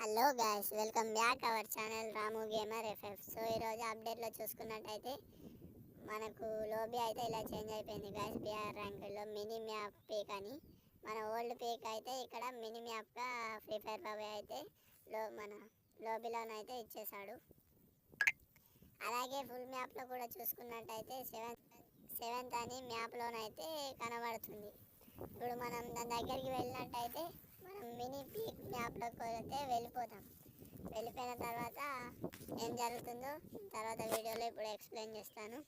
Hello guys, welcome back our channel Ramu gamer FF. So ఈరోజు అప్డేట్లో చూసుకున్నట్టయితే మనకు లోబీ అయితే ఇలా చేంజ్ అయిపోయింది గాయ్స్. బిఆర్ ర్యాంకుల్లో మినీ మ్యాప్ పీక్ అని మన ఓల్డ్ పీక్ అయితే ఇక్కడ మినీ మ్యాప్గా ఫ్రీ ఫైర్ బాబాయ్ అయితే మన లోబీలోనైతే ఇచ్చేసాడు. అలాగే ఫుల్ మ్యాప్లో కూడా చూసుకున్నట్టయితే సెవెంత్ అని మ్యాప్లోనైతే కనబడుతుంది. ఇప్పుడు మనం దాని దగ్గరికి వెళ్ళినట్టయితే మనం మినీ పీక్ మ్యాప్లోకి అయితే వెళ్ళిపోతాం. వెళ్ళిపోయిన తర్వాత ఏం జరుగుతుందో తర్వాత వీడియోలో ఇప్పుడు ఎక్స్ప్లెయిన్ చేస్తాను.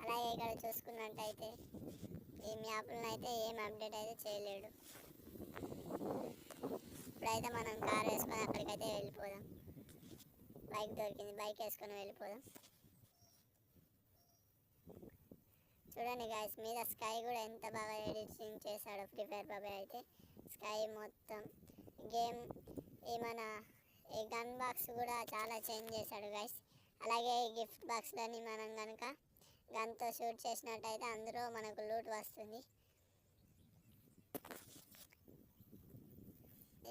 అలాగే ఇక్కడ చూసుకున్నట్టయితే ఈ మ్యాప్లను అయితే ఏం అప్డేట్ అయితే చేయలేడు. ఇప్పుడైతే మనం కార్ వేసుకొని అక్కడికైతే వెళ్ళిపోదాం. బైక్ దొరికింది, బైక్ వేసుకొని వెళ్ళిపోదాం. చూడండి గాయస్, మీద స్కై కూడా ఎంత బాగా ఎడిటింగ్ చేశాడో ఫ్రీ ఫైర్ బాబాయ్ అయితే. స్కై మొత్తం గేమ్ ఈ గన్ బాక్స్ కూడా చాలా చేంజ్ చేశాడు గాయస్. అలాగే ఈ గిఫ్ట్ బాక్స్లని మనం కనుక గన్తో షూట్ చేసినట్టయితే అందులో మనకు లూట్ వస్తుంది.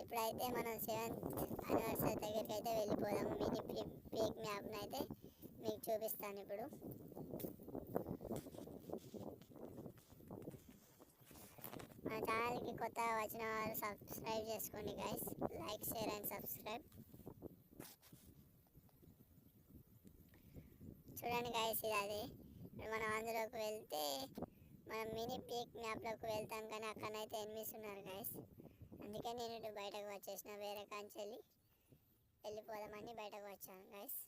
ఇప్పుడైతే మనం 7th యానివర్సరీ దగ్గరికి అయితే వెళ్ళిపోదాం. మినీ పీక్ మ్యాప్ని అయితే మీకు చూపిస్తాను ఇప్పుడు. మన ఛానల్కి కొత్తగా వచ్చిన వారు సబ్స్క్రైబ్ చేసుకోండి guys. Like, share and subscribe. చూడండి గైస్, ఇది అదే. మనం అందులోకి వెళ్తే మనం మినీ పీక్ మ్యాప్లోకి వెళ్తాం, కానీ అక్కడనైతే ఎనిమిస్ ఉన్నారు గైస్. అందుకే నేను ఇటు బయటకు వచ్చేసిన, వేరే కాంచెల్లి వెళ్ళిపోదామని బయటకు వచ్చాను గైస్.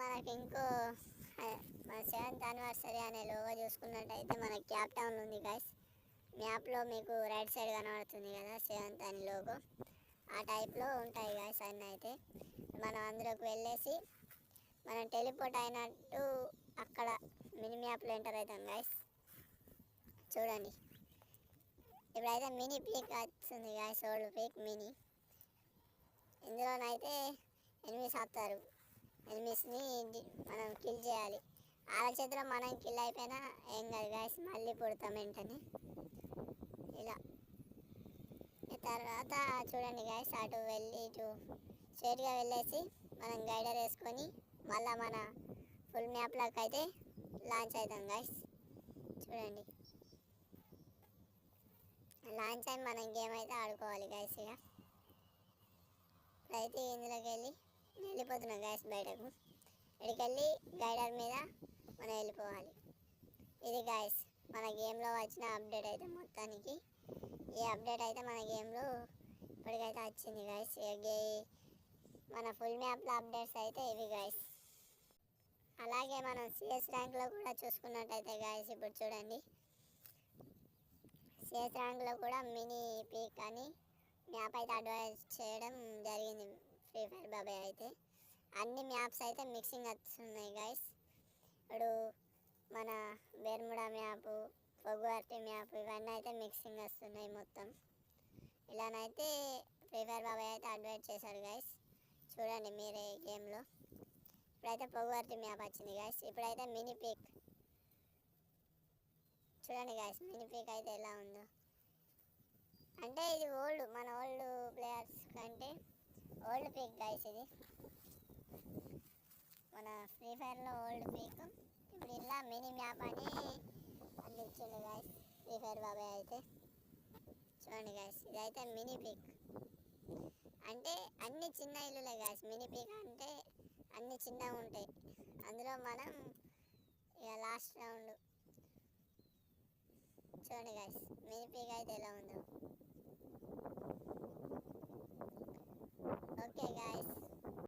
మనకి ఇంకో మన 7th యానివర్సరీ అనే లోగో చూసుకున్నట్టయితే మన క్యాప్ టౌన్ ఉంది గైస్. మ్యాప్లో మీకు రైట్ సైడ్ కనబడుతుంది కదా 7th అని లోగో, ఆ టైప్లో ఉంటాయి గైస్ అన్నీ. అయితే మనం అందులోకి వెళ్ళేసి మనం టెలిపోర్ట్ అయినట్టు అక్కడ మినీ మ్యాప్లో ఎంటర్ అవుతాం గైస్. చూడండి, ఇప్పుడైతే మినీ పీక్ వస్తుంది గైస్, ఓల్డ్ పీక్ మినీ. ఇందులోనైతే ఎనిమిస్ వస్తారు. ఎనిమిస్ని మనం కిల్ చేయాలి. వాళ్ళ చేతిలో మనం కిల్ అయిపోయినా ఏం కాదు గైస్, మళ్ళీ పుడతాం వెంటనే ఇలా. తర్వాత చూడండి గైస్, అటు వెళ్ళి ఇటు స్ట్రైట్గా వెళ్ళేసి మనం గైడర్ వేసుకొని మళ్ళీ మన ఫుల్ మ్యాప్లోకి అయితే లాంచ్ అవుతాం గైస్. చూడండి, లాంచ్ అయి మనం గేమ్ అయితే ఆడుకోవాలి గైస్. ఇక ఇప్పుడైతే ఇందులోకి వెళ్ళిపోతున్నాం గైస్ బయటకు. ఇక్కడికెళ్ళి గైడర్ మీద మనం వెళ్ళిపోవాలి. ఇది గైస్ మన గేమ్లో వచ్చిన అప్డేట్ అయితే మొత్తానికి. ఈ అప్డేట్ అయితే మన గేమ్లో ఇప్పటికైతే వచ్చింది గైస్. మన ఫుల్ మ్యాప్లో అప్డేట్స్ అయితే ఇవి గైస్. అలాగే మనం సిఎస్ ర్యాంక్లో కూడా చూసుకున్నట్టయితే గైస్, ఇప్పుడు చూడండి, సిఎస్ ర్యాంక్లో కూడా మినీ పీక్ అని మ్యాప్ అయితే అడ్వైజ్ చేయడం జరిగింది ఫ్రీ ఫైర్ బాబాయ్ అయితే. అన్ని మ్యాప్స్ అయితే మిక్సింగ్ వస్తున్నాయి గైస్. ఇప్పుడు మన బెర్ముడా మ్యాప్, పొగువర్తి మ్యాప్ ఇవన్నీ అయితే మిక్సింగ్ వస్తున్నాయి మొత్తం. ఇలానైతే ఫ్రీ ఫైర్ బాబాయ్ అయితే అడ్వైజ్ చేశాడు గైస్. చూడండి మీరే గేమ్లో. ఇప్పుడైతే పొగువర్తి మ్యాప్ వచ్చింది గైస్. ఇప్పుడైతే మినీ పీక్ చూడండి గైస్, మినీ పీక్ అయితే ఎలా ఉందో. అంటే ఇది మన ఓల్డ్ ప్లేయర్స్ కంటే ఓల్డ్ పీక్ గైస్. ఇది మన ఫ్రీ ఫైర్లో ఓల్డ్ పీక్. ఇప్పుడు ఇలా మినీ మ్యాప్ అని అందించిండు గైస్ ఫ్రీ ఫైర్ బాబాయ్ అయితే. చూడండి గైస్, ఇదైతే మినీ పీక్. అంటే అన్ని చిన్న ఇల్లులే గైస్. మినీ పీక్ అంటే అన్ని చిన్నగా ఉంటాయి. అందులో మనం ఇక లాస్ట్ రౌండ్ చూడండి గైస్, మినీ పీక్ అయితే ఎలా